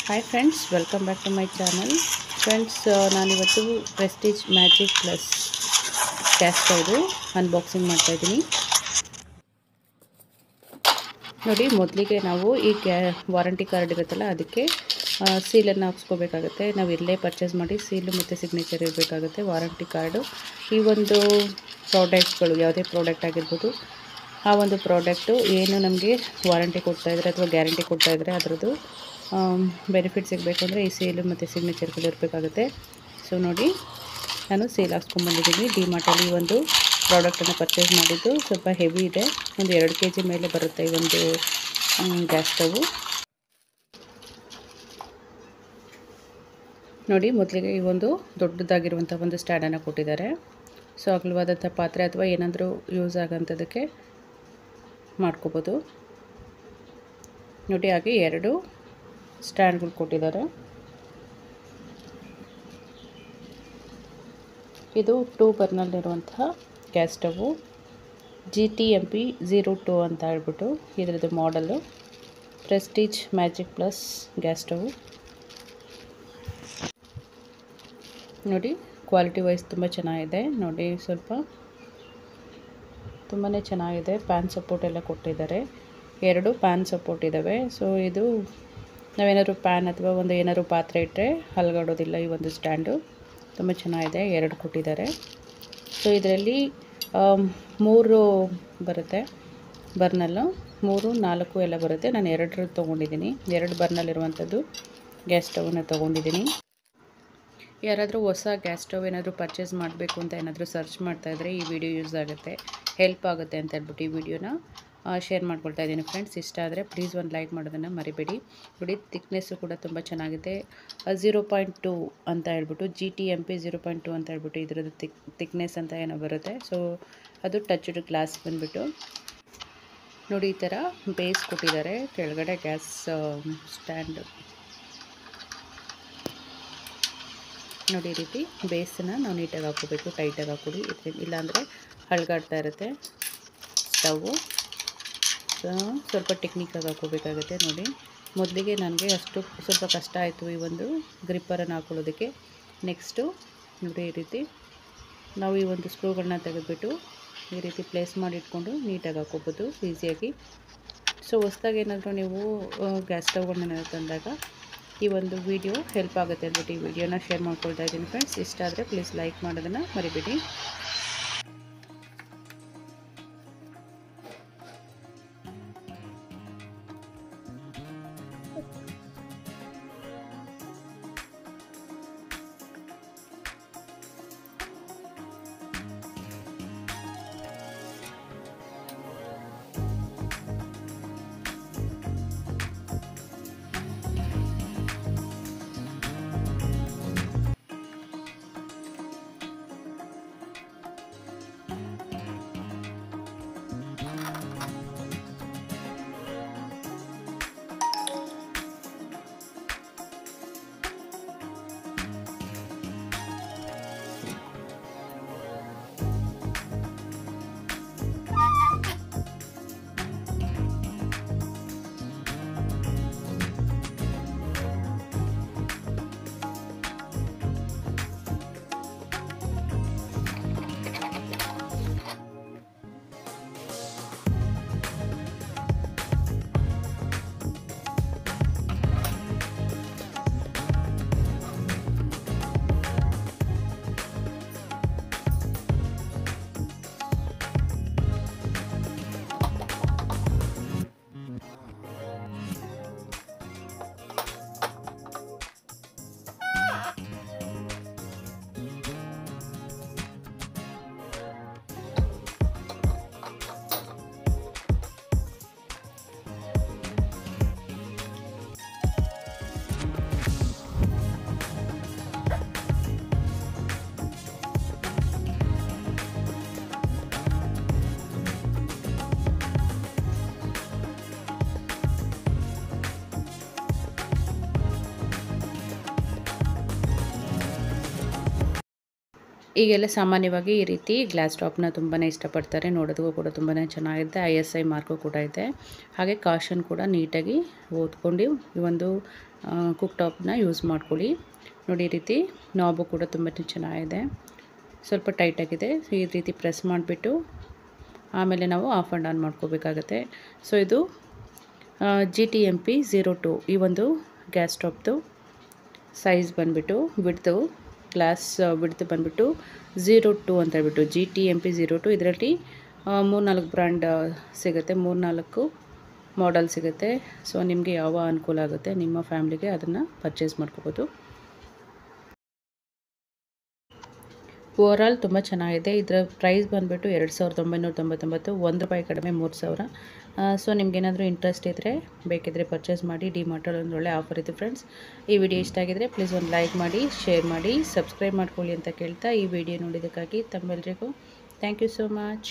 Hi friends, welcome back to my channel. Friends, ನಾನಿವತ್ತು Prestige magic plus gas ಸ್ಟವ್ದು unboxing ಮಾಡ್ತಾಯಿದ್ದೀನಿ. ನೋಡಿ, ಮೊದಲಿಗೆ ನಾವು ಈ ವಾರಂಟಿ ಕಾರ್ಡ್ ಇರುತ್ತಲ್ಲ, ಅದಕ್ಕೆ ಸೀಲನ್ನು ಹಾಕ್ಸ್ಕೋಬೇಕಾಗುತ್ತೆ. ನಾವು ಎಲ್ಲೇ ಪರ್ಚೇಸ್ ಮಾಡಿ ಸೀಲು ಮತ್ತು ಸಿಗ್ನೇಚರ್ ಇರಬೇಕಾಗುತ್ತೆ. ವಾರಂಟಿ ಕಾರ್ಡು ಈ ಒಂದು ಪ್ರಾಡಕ್ಟ್ಗಳು, ಯಾವುದೇ ಪ್ರಾಡಕ್ಟ್ ಆಗಿರ್ಬೋದು, ಆ ಒಂದು ಪ್ರಾಡಕ್ಟು ಏನು ನಮಗೆ ವಾರಂಟಿ ಕೊಡ್ತಾಯಿದ್ರೆ ಅಥವಾ ಗ್ಯಾರಂಟಿ ಕೊಡ್ತಾಯಿದ್ರೆ ಅದರದ್ದು ಬೆನಿಫಿಟ್ ಸಿಗಬೇಕು ಅಂದರೆ ಈ ಸೇಲು ಮತ್ತು ಸಿಗ್ನೇಚರ್ಗಳು ಇರಬೇಕಾಗುತ್ತೆ. ಸೊ ನೋಡಿ, ನಾನು ಸೇಲ್ ಹಾಕ್ಸ್ಕೊಂಡ್ಬಂದಿದ್ದೀನಿ. ಡಿಮಾರ್ಟಲ್ಲಿ ಒಂದು ಪ್ರಾಡಕ್ಟನ್ನು ಪರ್ಚೇಸ್ ಮಾಡಿದ್ದು. ಸ್ವಲ್ಪ ಹೆವಿ ಇದೆ, ಒಂದು 2 kg ಮೇಲೆ ಬರುತ್ತೆ ಈ ಒಂದು ಗ್ಯಾಸ್ ಸ್ಟವು. ನೋಡಿ, ಮೊದಲಿಗೆ ಈ ಒಂದು ದೊಡ್ಡದಾಗಿರುವಂಥ ಒಂದು ಸ್ಟ್ಯಾಂಡನ್ನು ಕೊಟ್ಟಿದ್ದಾರೆ. ಸೊ ಅಗಲವಾದಂಥ ಪಾತ್ರೆ ಅಥವಾ ಏನಾದರೂ ಯೂಸ್ ಆಗೋಂಥದ್ದಕ್ಕೆ ಮಾಡ್ಕೋಬೋದು. ನೋಡಿ, ಹಾಗೆ 2 ಸ್ಟ್ಯಾಂಡ್ಗಳು ಕೊಟ್ಟಿದ್ದಾರೆ. ಇದು 2 ಬರ್ನಲ್ಲಿರುವಂತಹ ಗ್ಯಾಸ್ ಸ್ಟವು, GTMP02 ಅಂತ ಹೇಳ್ಬಿಟ್ಟು ಇದರದ್ದು model. Prestige magic plus gas stove. ನೋಡಿ, ಕ್ವಾಲಿಟಿ ವೈಸ್ ತುಂಬ ಚೆನ್ನಾಗಿದೆ. ನೋಡಿ, ಸ್ವಲ್ಪ ತುಂಬಾ ಚೆನ್ನಾಗಿದೆ. ಪ್ಯಾನ್ ಸಪೋರ್ಟ್ ಎಲ್ಲ ಕೊಟ್ಟಿದ್ದಾರೆ. 2 ಪ್ಯಾನ್ ಸಪೋರ್ಟ್ ಇದ್ದಾವೆ. ಸೊ ಇದು ನಾವೇನಾದ್ರು ಪ್ಯಾನ್ ಅಥವಾ ಒಂದು ಏನಾದ್ರು ಪಾತ್ರೆ ಇಟ್ಟರೆ ಹಲ್ಗಾಡೋದಿಲ್ಲ. ಈ ಒಂದು ಸ್ಟ್ಯಾಂಡು ತುಂಬ ಚೆನ್ನಾಗಿದೆ. 2 ಕೊಟ್ಟಿದ್ದಾರೆ. ಸೊ ಇದರಲ್ಲಿ 3 ಬರುತ್ತೆ ಬರ್ನಲ್ಲು, 3, 4 ಎಲ್ಲ ಬರುತ್ತೆ. ನಾನು 2 ತೊಗೊಂಡಿದ್ದೀನಿ. 2 ಬರ್ನಲ್ಲಿರುವಂಥದ್ದು ಗ್ಯಾಸ್ ಸ್ಟವನ್ನು ತೊಗೊಂಡಿದ್ದೀನಿ. ಯಾರಾದರೂ ಹೊಸ ಗ್ಯಾಸ್ ಸ್ಟವ್ ಏನಾದರೂ ಪರ್ಚೇಸ್ ಮಾಡಬೇಕು ಅಂತ ಏನಾದರೂ ಸರ್ಚ್ ಮಾಡ್ತಾಯಿದ್ರೆ ಈ ವಿಡಿಯೋ ಯೂಸ್ ಆಗುತ್ತೆ, ಹೆಲ್ಪ್ ಆಗುತ್ತೆ ಅಂತ ಹೇಳ್ಬಿಟ್ಟು ಈ ವಿಡಿಯೋನ ಶೇರ್ ಮಾಡ್ಕೊಳ್ತಾ ಇದ್ದೀನಿ. ಫ್ರೆಂಡ್ಸ್, ಇಷ್ಟ ಆದರೆ ಪ್ಲೀಸ್ ಒಂದು ಲೈಕ್ ಮಾಡೋದನ್ನು ಮರಿಬೇಡಿ. ನೋಡಿ, ಥಿಕ್ನೆಸ್ಸು ಕೂಡ ತುಂಬ ಚೆನ್ನಾಗಿದೆ. 0.2 ಅಂತ ಹೇಳ್ಬಿಟ್ಟು GTMP 0.2 ಅಂತ ಹೇಳ್ಬಿಟ್ಟು ಇದರದ್ದು ಥಿಕ್ನೆಸ್ ಅಂತ ಏನೋ ಬರುತ್ತೆ. ಸೊ ಅದು ಟಚ್ಡ್ ಗ್ಲಾಸ್ ಬಂದುಬಿಟ್ಟು. ನೋಡಿ, ಈ ಥರ ಬೇಸ್ ಕೊಟ್ಟಿದ್ದಾರೆ ಕೆಳಗಡೆ ಗ್ಯಾಸ್ ಸ್ಟ್ಯಾಂಡ್. ನೋಡಿ, ಈ ರೀತಿ ಬೇಸನ್ನು ನಾವು ನೀಟಾಗಿ ಹಾಕ್ಕೋಬೇಕು, ಟೈಟಾಗಿ ಹಾಕ್ಕೊಡಿ, ಇಲ್ಲಾಂದರೆ ಹಳ್ಗಾಡ್ತಾ ಇರುತ್ತೆ ಸ್ಟವ್ವು. ಸ್ವಲ್ಪ ಟೆಕ್ನಿಕಾಗಿ ಹಾಕ್ಕೋಬೇಕಾಗುತ್ತೆ. ನೋಡಿ, ಮೊದಲಿಗೆ ನನಗೆ ಸ್ವಲ್ಪ ಕಷ್ಟ ಆಯಿತು ಈ ಒಂದು ಗ್ರಿಪ್ಪರನ್ನು ಹಾಕ್ಕೊಳ್ಳೋದಕ್ಕೆ. ನೆಕ್ಸ್ಟು ನೋಡಿ, ಈ ರೀತಿ ನಾವು ಈ ಒಂದು ಸ್ಕ್ರೂಗಳನ್ನ ತೆಗೆದುಬಿಟ್ಟು ಈ ರೀತಿ ಪ್ಲೇಸ್ ಮಾಡಿ ಇಟ್ಕೊಂಡು ನೀಟಾಗಿ ಹಾಕ್ಕೋಬೋದು ಈಸಿಯಾಗಿ. ಸೊ ಹೊಸದಾಗಿ ಏನಾದರೂ ನೀವು ಗ್ಯಾಸ್ ಸ್ಟವ್ಗಳನ್ನ ತಂದಾಗ ಈ ಒಂದು ವಿಡಿಯೋ ಹೆಲ್ಪ್ ಆಗುತ್ತೆ ಅಂದ್ಬಿಟ್ಟು ಈ ವಿಡಿಯೋನ ಶೇರ್ ಮಾಡ್ಕೊಳ್ತಾ ಇದ್ದೀನಿ. ಫ್ರೆಂಡ್ಸ್, ಇಷ್ಟ ಆದರೆ ಪ್ಲೀಸ್ ಲೈಕ್ ಮಾಡೋದನ್ನು ಮರಿಬೇಡಿ. ಈಗೆಲ್ಲ ಸಾಮಾನ್ಯವಾಗಿ ಈ ರೀತಿ ಗ್ಲಾಸ್ ಟಾಪ್ನ ತುಂಬಾ ಇಷ್ಟಪಡ್ತಾರೆ. ನೋಡೋದಕ್ಕೂ ಕೂಡ ತುಂಬಾ ಚೆನ್ನಾಗಿದೆ. ISI ಮಾರ್ಕು ಕೂಡ ಇದೆ. ಹಾಗೆ ಕಾಷನ್ ಕೂಡ ನೀಟಾಗಿ ಓದ್ಕೊಂಡು ಈ ಒಂದು ಕುಕ್ ಟಾಪ್ನ ಯೂಸ್ ಮಾಡ್ಕೊಳ್ಳಿ. ನೋಡಿ, ಈ ರೀತಿ ನಾಬು ಕೂಡ ತುಂಬಾ ಚೆನ್ನಾಗಿದೆ. ಸ್ವಲ್ಪ ಟೈಟಾಗಿದೆ. ಈ ರೀತಿ ಪ್ರೆಸ್ ಮಾಡಿಬಿಟ್ಟು ಆಮೇಲೆ ನಾವು ಆಫ್ ಆ್ಯಂಡ್ ಆನ್ ಮಾಡ್ಕೋಬೇಕಾಗತ್ತೆ. ಸೊ ಇದು GTMP 02 ಈ ಒಂದು ಗ್ಯಾಸ್ ಸ್ಟವ್ದು ಸೈಜ್ ಬಂದುಬಿಟ್ಟು ವಿಡ್ತು ಗ್ಲಾಸ್ ವಿಡ್ತು ಬಂದುಬಿಟ್ಟು 02 ಅಂತ ಹೇಳ್ಬಿಟ್ಟು GTMP 02. ಇದರಲ್ಲಿ 3-4 ಬ್ರ್ಯಾಂಡ್ ಸಿಗುತ್ತೆ, 3-4 ಮಾಡೆಲ್ ಸಿಗುತ್ತೆ. ಸೊ ನಿಮಗೆ ಯಾವ ಅನುಕೂಲ ಆಗುತ್ತೆ ನಿಮ್ಮ ಫ್ಯಾಮ್ಲಿಗೆ ಅದನ್ನು ಪರ್ಚೇಸ್ ಮಾಡ್ಕೋಬೋದು. ಓವರಾಲ್ ತುಂಬ ಚೆನ್ನಾಗಿದೆ. ಇದರ ಪ್ರೈಸ್ ಬಂದುಬಿಟ್ಟು 2999, ₹1 ಕಡಿಮೆ 3000. ಸೊ ನಿಮ್ಗೇನಾದರೂ ಇಂಟ್ರೆಸ್ಟ್ ಇದ್ದರೆ ಬೇಕಿದ್ದರೆ ಪರ್ಚೇಸ್ ಮಾಡಿ. ಡಿಮಾರ್ಟಲ್ಲಿ ಒಂದು ಒಳ್ಳೆ ಆಫರ್ ಇದೆ ಫ್ರೆಂಡ್ಸ್. ಈ ವಿಡಿಯೋ ಇಷ್ಟ ಆಗಿದರೆ ಪ್ಲೀಸ್ ಒಂದು ಲೈಕ್ ಮಾಡಿ, ಶೇರ್ ಮಾಡಿ, ಸಬ್ಸ್ಕ್ರೈಬ್ ಮಾಡ್ಕೊಳ್ಳಿ ಅಂತ ಕೇಳ್ತಾ ಈ ವಿಡಿಯೋ ನೋಡಿದ್ದಕ್ಕಾಗಿ ತಮ್ಮೆಲ್ಲರಿಗೂ ಥ್ಯಾಂಕ್ ಯು ಸೋ ಮಚ್.